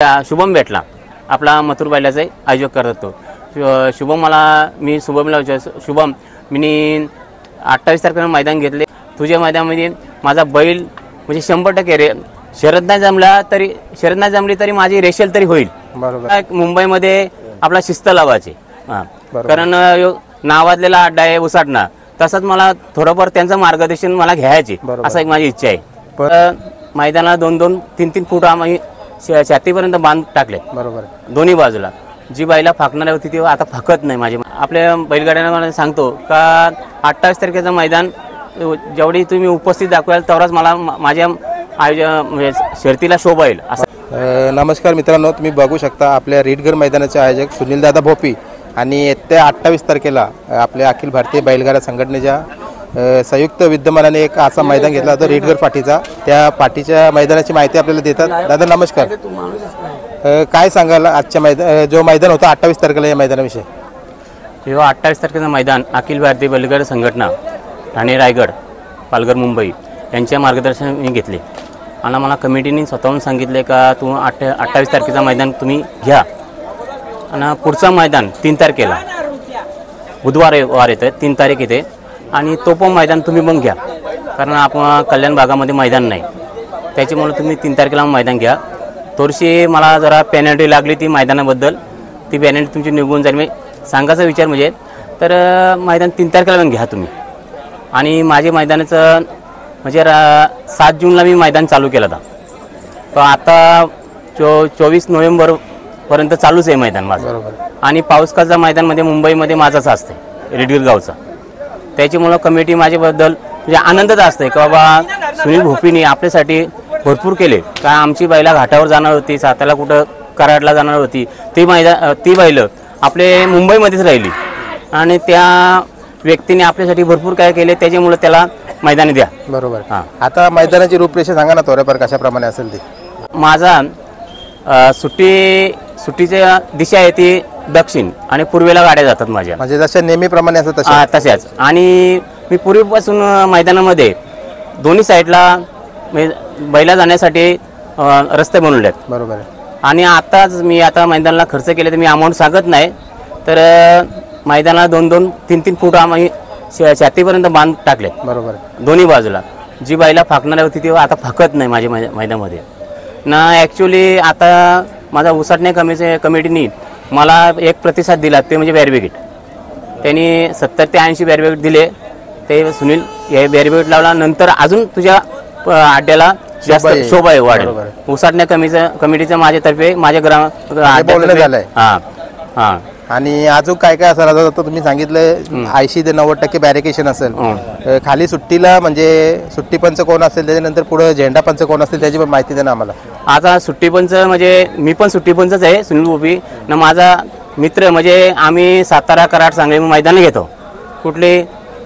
शुभम भेटला आपला मथुर बैलाचा आयोजक करत तो शुभम मी शुभमला शुभम मी 28 तारखेला मैदान घेतले तुझ्या मैदानामध्ये माझा बैल म्हणजे 100% शरद नाही जमली तरी माझी रेषेल तरी होईल। बरोबर मुंबईमध्ये आपला शिस्त लावायचे कारण नावाजलेला अड्डा आहे उसाटणा तसंच मला थोडंफार त्यांचं मार्गदर्शन मला घ्यायचे असं एक माझी इच्छा आहे। मैदानाला 2-2, 3-3 फूट आम्ही छातीपर्यंत बांध टाकले बरोबर दोन्ही बाजूला जी बैला फाकणार होती ती आता फाकत नाही। माझे आपल्या बैलगाड्यांना मला सांगतो का 28 तारखेचं मैदान जेवढी तुम्ही उपस्थित दाखवाल तेवढाच मला माझ्या शर्तीला शोभा येईल असं। नमस्कार मित्रांनो, तुम्ही बघू शकता आपल्या रीडगर मैदानाचे आयोजक सुनील दादा भोपी आणि येत्या 28 तारखेला आपल्या अखिल भारतीय बैलगाडा संघटनेच्या संयुक्त विद्यमानाने एक असा मैदान घेतला होता रीडगर पाठीचा। त्या पाठीच्या मैदानाची माहिती आपल्याला देतात। दादा नमस्कार, काय सांगाल आजच्या जो मैदान होता 28 तारखेला या मैदानाविषयी? 28 तारखेचं मैदान अखिल भारतीय बैलगाडा संघटना ठाणे रायगड पालघर मुंबई यांच्या मार्गदर्शन मी घेतले आणि मला कमिटीने स्वतःहून सांगितले का तू 28 तारखेचं मैदान तुम्ही घ्या आणि पुढचं मैदान 3 तारखेला बुधवार येतं 3 तारीख येते आणि तो पण मैदान तुम्ही पण घ्या कारण आपण कल्याण भागामध्ये मैदान नाही त्याच्यामुळे तुम्ही 3 तारखेला मैदान घ्या। थोडीशी मला जरा पेनल्टी लागली ती मैदानाबद्दल, ती पेनल्टी तुमची निघून जाईल मी सांगायचा विचार म्हणजे तर मैदान 3 तारखेला पण घ्या तुम्ही। आणि माझे मैदानाचं म्हणजे 7 जूनला मी मैदान चालू केलं होता तर आता 24 नोव्हेंबरपर्यंत चालूच आहे मैदान माझं। आणि पाऊसकाचा मैदानमध्ये मुंबईमध्ये माझाच असते रीडगर गावचा त्याच्यामुळं कमिटी माझ्याबद्दल म्हणजे आनंदच असते की बाबा सुनील भोपीने आपल्यासाठी भरपूर केले का आमची बैला घाटावर जाणार होती साताला कुठं कराडला जाणार होती ती बैलं आपले मुंबईमध्येच राहिली आणि त्या व्यक्तीने आपल्यासाठी भरपूर काय केले त्याच्यामुळे त्याला मैदानी द्या। बरोबर हां, आता मैदानाची रूपरेषा सांगा ना थोड्याफार कशाप्रमाणे असेल ती? माझा सुट्टीची दिशा आहे ती दक्षिण आणि पूर्वेला गाड्या जातात माझ्या म्हणजे जशा नेहमीप्रमाणे असतात तशाच। आणि मी पूर्वीपासून मैदानामध्ये दोन्ही साईडला बैला जाण्यासाठी रस्ते बनवले आहेत बरोबर। आणि आताच मी आता मैदानाला खर्च केले तर मी अमाऊंट सांगत नाही तर मैदानाला 2-2, 3-3 फूट आम्ही छातीपर्यंत बांध टाकले बरोबर दोन्ही बाजूला जी बैला फाकणार होती ती आता फाकत नाही माझ्या मैदानामध्ये ना। ॲक्च्युली आता माझा उसाटणे कमिटीने मला एक प्रतिसाद दिला ते म्हणजे बॅरिकेड त्यांनी 70 ते 80 बॅरिकेड दिले ते सुनील हे बॅरिकेड लावला नंतर अजून तुझ्या अड्ड्याला जास्त शोभा वाढेल। उसाटणे कमिटीचं माझ्यातर्फे माझ्या झालंय हां हां। आणि अजून काय काय असेल आता तुम्ही सांगितलं 80 ते 90% बॅरिकेशन असेल खाली सुट्टीला म्हणजे सुट्टी पंच कोण असेल त्याच्यानंतर पुढे झेंडा पंच कोण असेल त्याची पण माहिती द्या ना आम्हाला। आता सुट्टी पंच म्हणजे मी पण सुट्टी पंचच आहे सुनील भोपी ना माझा मित्र म्हणजे आम्ही सातारा कराड सांगली मैदान घेतो कुठले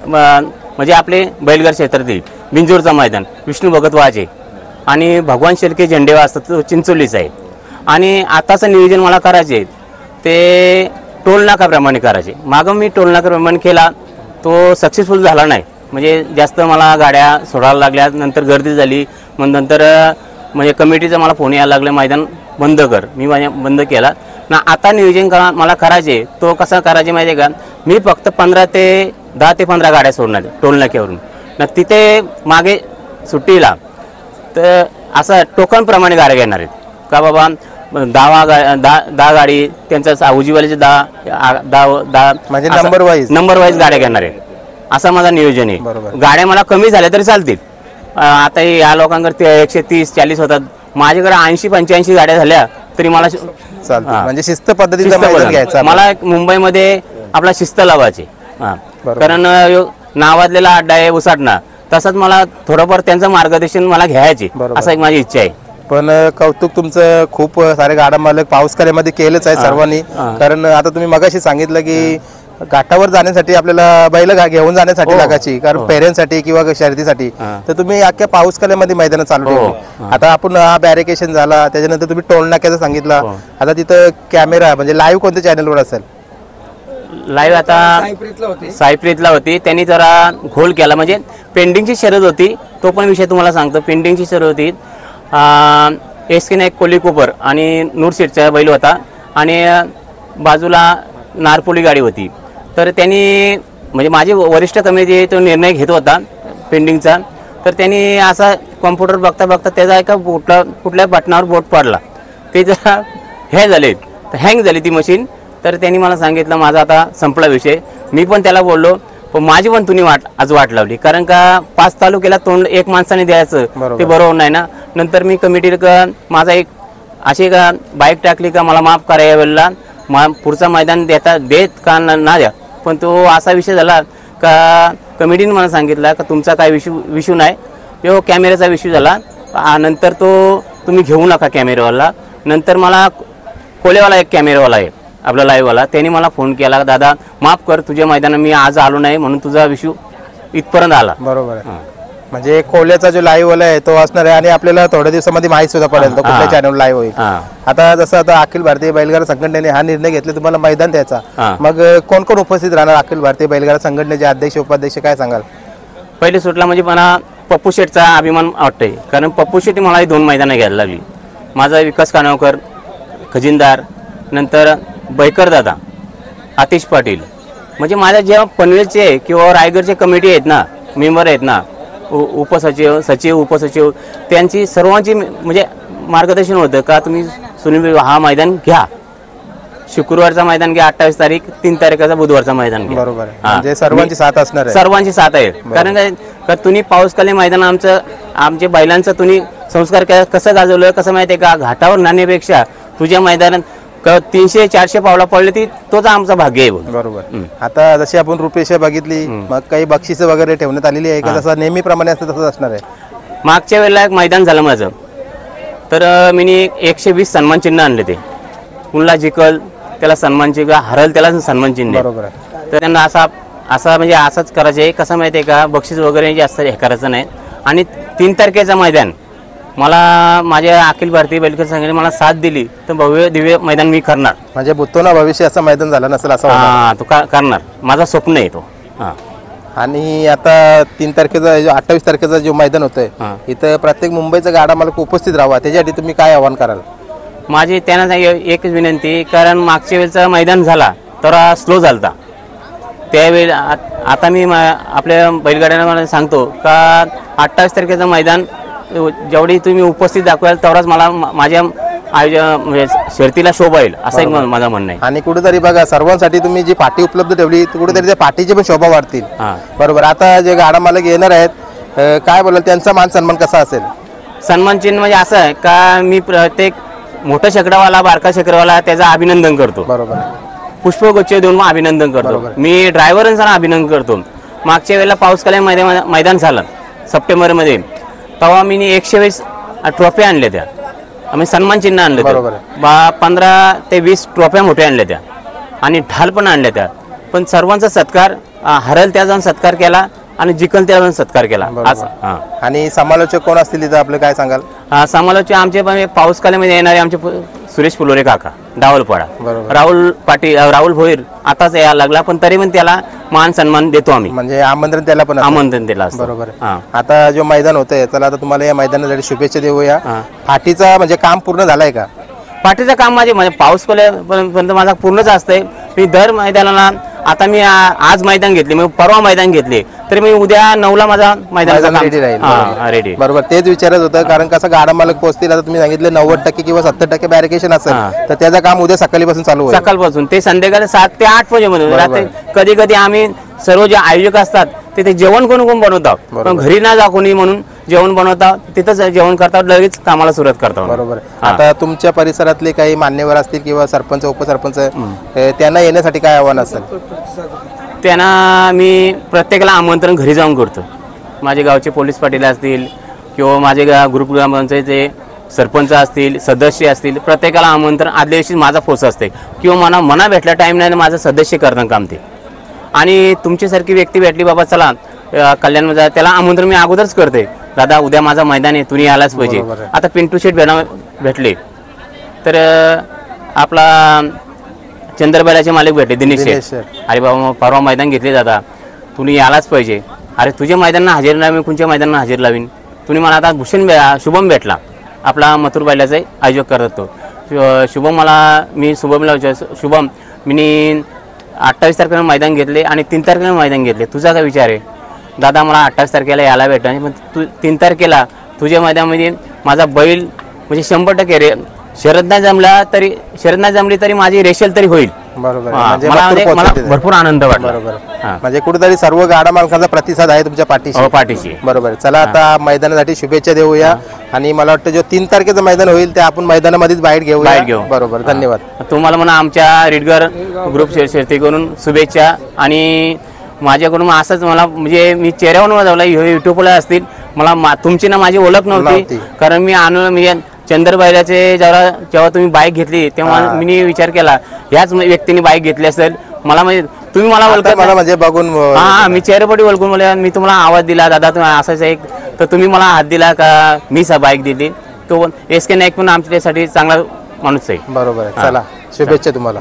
म्हणजे आपले बैलगाड क्षेत्रातील बिंजोरचा मैदान विष्णू भगत वाजे आणि भगवान शेलके झेंडे असतात चिंचोलीचा आहे। आणि आताचं नियोजन मला करायचे ते टोल नाकाप्रमाणे करायचे मागं मी टोल नाकाप्रमाणे केला तो सक्सेसफुल झाला नाही म्हणजे जास्त मला गाड्या सोडायला लागल्या नंतर गर्दी झाली मग नंतर म्हणजे कमिटीचा मला फोन यायला लागला मैदान बंद कर मी बंद केला ना। आता नियोजन मला करायचे तो कसा करायचे माहिती आहे का मी फक्त 10 ते 15 गाड्या सोडणार टोल नाक्यावरून ना तिथे मागे सुट्टीला तर असं टोकनप्रमाणे गाड्या घेणार आहेत का बाबा 10 गाडी त्यांचा उजीवाल्याचे 10 म्हणजे नंबर वाईज गाड्या घेणार आहे असं माझं नियोजन आहे। गाड्या मला कमी झाल्या तरी चालतील आता या लोकांकडे 130-40 होतात माझ्याकडे 80-85 गाड्या झाल्या तरी मला चालतं म्हणजे शिस्त पद्धतीने मला मुंबईमध्ये आपला शिस्त लावायचे कारण नावाजलेला अड्डा आहे उसाटणा तसंच मला थोडंफार त्यांचं मार्गदर्शन मला घ्यायचे असं एक माझी इच्छा आहे। पण कौतुक तुमचं खूप सारे गाडा मालक पाऊसकार्यामध्ये केलंच आहे सर्वांनी कारण आता तुम्ही मगाशी सांगितलं की घाटावर जाण्यासाठी आपल्याला बैल घेऊन जाण्यासाठी लागायची कारण पेऱ्यांसाठी किंवा शर्यतीसाठी तर तुम्ही अख्ख्या पाऊसकाल्यामध्ये मैदान चालू ठेवली। आता आपण हा बॅरिकेशन झाला त्याच्यानंतर तुम्ही टोल नाक्याचा सांगितला आता तिथं कॅमेरा म्हणजे लाईव्ह कोणत्या चॅनलवर असेल? लाईव्ह आता सायप्रीतला होती त्यांनी जरा घोल केला म्हणजे पेंडिंगची शर्यत होती तो पण विषय तुम्हाला सांगतो। पेंडिंगची शर्यत होती SK नाईक कोली कोपर आणि नूरशेठचा बैल होता आणि बाजूला नारपोली गाडी होती. तर त्यांनी म्हणजे माझे वरिष्ठ कमिटी तो निर्णय घेत होता पेंडिंगचा. तर त्यांनी असा कॉम्प्युटर बघता बघता त्याचा एका कुठल्या बटनावर बोट पडला, ते जरा हे झाले, हँग झाली ती मशीन. तर त्यांनी मला सांगितलं माझा आता संपला विषय. मी पण त्याला बोललो, पण माझी पण तुम्ही आज वाट लावली, कारण का 5 तालुक्याला तोंड एक माणसाने द्यायचं ते बरोबर नाही ना. नंतर मी कमिटीला माझा एक अशी का बाईक टाकली का मला माफ करा यावेळेला, पुढचं मैदान देत का ना द्या. पण तो असा विषय झाला का कमिटीने मला सांगितलं का तुमचा काय विषय नाही, तो कॅमेऱ्याचा विषय झाला. नंतर तो तुम्ही घेऊ नका कॅमेरावाला. नंतर मला कोलेवाला एक कॅमेरावाला आहे आपला लाईव्हवाला, त्यांनी मला फोन केला, दादा माफ कर तुझ्या मैदानात मी आज आलो नाही म्हणून तुझा विषय इथपर्यंत आला. बरोबर आहे. म्हणजे कोल्याचा जो लाईव्ह वाला आहे तो असणार आहे आणि आपल्याला थोड्या दिवसामध्ये माहिती सुद्धा पडेल तो कुठल्या चॅनल लाईव्ह होईल. आता जसं आता अखिल भारतीय बैलगाडा संघटनेने हा निर्णय घेतला तुम्हाला मैदान द्यायचा, मग कोण कोण उपस्थित राहणार अखिल भारतीय बैलगाडा संघटनेचे अध्यक्ष उपाध्यक्ष काय सांगाल? पहिले सुटला म्हणजे मला पप्पू शेठचा अभिमान वाटतोय, कारण पप्पू शेट्टी मला 2 मैदानं घ्यायला लागली. माझा विकास कानवकर, खजिनदार, नंतर बैकर दादा, आतिश पाटील, म्हणजे माझ्या जेव्हा पनवेलचे किंवा रायगडचे कमिटी आहेत ना, मेंबर आहेत ना, उपसचिव, सचिव, उपसचिव, त्यांची सर्वांची म्हणजे मार्गदर्शन होतं का तुम्ही सुनील हा मैदान घ्या, शुक्रवारचा मैदान घ्या, 28 तारीख, 3 तारखेचा बुधवारचा मैदान घ्या. बरोबर आहे. म्हणजे सर्वांची साथ असणार आहे. सर्वांची साथ आहे. कारण का तुम्ही पाऊसकाली मैदान आमच्या बैलांचं तुम्ही संस्कार कसं गाजवलं कसं माहिती आहे का, घाटावर नाण्यापेक्षा तुझ्या मैदानात 300-400 पावला पडले ती तोच आमचं भाग्य आहे. बरोबर. आता जशी आपण रुपेशा बघितली, मग काही बक्षिसं वगैरे ठेवण्यात आलेली आहे का, जसं नेहमीप्रमाणे असतं तसंच असणार आहे? मागच्या वेळेला एक मैदान झालं माझं, तर मी 120 सन्मान चिन्ह आणले. ते कुणला जिकल त्याला सन्मान चिन्ह, हरल त्याला सन्मान चिन्ह. बरोबर आहे. तर त्यांना असा म्हणजे असंच करायचं आहे. कसं माहिती आहे का, बक्षीस वगैरे जास्त हे करायचं नाही. आणि 3 तारखेचं मैदान मला माझ्या अखिल भारतीय बैलगाडा संघटनेने मला साथ दिली तर भव्य दिव्य मैदान मी करणार. म्हणजे बुत्तोना भविष्याचं मैदान झालं नसेल असं तो करणार, माझा स्वप्न आहे तो. आणि आता 3 तारखेचा 28 तारखेचा जो मैदान होतंय इथं प्रत्येक मुंबईचा गाडा मला उपस्थित राहावा, त्याच्यासाठी तुम्ही काय आवाहन कराल? माझी त्यांना एकच विनंती, कारण मागच्या वेळेचा मैदान झाला तर स्लो झालता त्यावेळी. आता मी आपल्या बैलगाड्यांना मला सांगतो का 28 तारखेचं मैदान जेवढी तुम्ही उपस्थित दाखवाल तेवढाच मला माझ्या म्हणजे शर्तीला शोभा येईल असं एक माझं म्हणणं आहे. आणि कुठेतरी बघा सर्वांसाठी तुम्ही जी पाठी उपलब्ध ठेवली कुठेतरी त्या पाठीची पण शोभा वाढतील. बरोबर. आता जे गाडा मालक येणार आहेत काय बोलाल, त्यांचा मान सन्मान कसा असेल? सन्मान चिन्ह म्हणजे असं आहे का मी प्रत्येक मोठा शेकडावाला बारका शेकडावाला त्याचं अभिनंदन करतो. बरोबर. पुष्पगुच्छ देऊन मग अभिनंदन करतो. मी ड्रायव्हरांचं अभिनंदन करतो. मागच्या वेळेला पाऊसकाली मैदान झालं सप्टेंबरमध्ये, तेव्हा मी 120 ट्रॉफी आणल्या त्या, आम्ही सन्मान चिन्ह आणले त्या, 15 ते 20 ट्रॉफ्या मोठ्या आणल्या त्या आणि ढाल पण आणल्या त्या. पण सर्वांचा सत्कार, हरल त्या जाऊन सत्कार केला आणि जिकल त्या जाऊन सत्कार केला. आणि समालोचक कोण असतील तिथं आपलं काय सांगाल? समालोचक आमचे पाऊसकाल्यामध्ये येणारे आमचे सुरेश फुलोरे काका डावलपाडा, राहुल पाटील, राहुल भोईर आताच यायला लागला, पण तरी पण त्याला मान सन्मान देतो आम्ही. म्हणजे आमंत्रण त्याला पण आमंत्रण दिला. बरोबर. आता जो मैदान होतंय चला आता तुम्हाला या मैदानासाठी शुभेच्छा देऊया. फाटीचा म्हणजे काम पूर्ण झालंय का? पाठीचं काम म्हणजे पाऊसकाल्यापर्यंत माझा पूर्णच असतंय. मी दर मैदानाला आता मी आज मैदान घेतले, मी परवा मैदान घेतले, तर मी उद्या 9ला माझा मैदान रेडी राहील. रेडी. बरोबर. तेच विचारत होतं, कारण कसं गाडा मालक पोहोचतील आता तुम्ही सांगितलं 90% किंवा 70% बॅरिकेशन असेल तर त्याचं काम उद्या सकाळीपासून चालू होईल. सकाळपासून ते संध्याकाळी 7 ते 8 वाजेपर्यंत. कधी कधी आम्ही सर्व जे आयोजक असतात तिथे जेवण कोण बनवतात, पण घरी ना जा कोणी म्हणून जेवण बनवतात, तिथंच जेवण करतात, लगेच कामाला सुरुवात करतात. बरोबर. आता तुमच्या परिसरातले काही मान्यवर असतील किंवा सरपंच उपसरपंच त्यांना येण्यासाठी काय आव्हान असेल? त्यांना मी प्रत्येकाला आमंत्रण घरी जाऊन करतो. माझे गावचे पोलीस पाटील असतील किंवा माझे ग्रुप ग्रामपंचायतचे सरपंच असतील, सदस्य असतील, प्रत्येकाला आमंत्रण आदल्या दिवशी माझा फोस असते किंवा मना भेटला टाईम नाही माझं सदस्य करणं काम ते. आणि तुमच्यासारखी व्यक्ती भेटली बाबा चला कल्याणमध्ये, त्याला आमंत्रण मी अगोदरच करते, दादा उद्या माझा मैदान आहे तुम्ही आलाच पाहिजे. आता पिंटू शेठ भेटले तर आपला चंद्रबालाचे मालक भेटले दिनेश शेठ, अरे बाबा परवा मैदान घेतले दादा तुम्ही आलाच पाहिजे. अरे तुझ्या मैदानाला हजेरी लावीन, कोणत्या मैदानाला हजेरी लावीन, तुम्ही मला आता भूषण शुभम भेटला आपला मथुर बैलाचं आयोजक करत होतो. शुभम मी शुभमला शुभम मी 28 तारखेला मैदान घेतले आणि 3 तारखेला मैदान घेतले, तुझा काय विचार आहे? दादा मला 28 तारखेला यायला भेटा, पण तू 3 तारखेला तुझ्या मैदानामध्ये माझा बैल म्हणजे 100% रे शरद नाही जमली तरी माझी रेषेल तरी होईल. बरोबर. मला भरपूर आनंद वाटला. बरोबर. म्हणजे कुठेतरी सर्व गाडा मालकांचा प्रतिसाद आहे तुमच्या पाठीशी. पाठीशी. बरोबर. चला आता मैदानासाठी शुभेच्छा देऊया आणि मला वाटतं जो 3 तारखेचं मैदान होईल ते आपण मैदानामध्येच बाहेर घेऊ. बरोबर. धन्यवाद. तुम्हाला म्हणा आमच्या रीडगर ग्रुप शर्तीकडून शुभेच्छा आणि माझ्याकडून असंच मला म्हणजे मी चेहऱ्यावरून वाजवला युट्यूबला असतील मला तुमची ना माझी ओळख नव्हती कारण मी चंदर बैलाचे जेव्हा तुम्ही बाईक घेतली तेव्हा मी विचार केला ह्याच व्यक्तीने बाईक घेतली असेल मला म्हणजे तुम्ही मला ओळखत मला म्हणजे बघून मी चेहऱ्यापटी ओळखून बोलले मी तुम्हाला आवाज दिला दादा तुम्ही असाच एक तर तुम्ही मला हात दिला का मी बाईक दिली तो SK नाईक पण आमच्यासाठी चांगला माणूस आहे. बरोबर. चला शुभेच्छा तुम्हाला.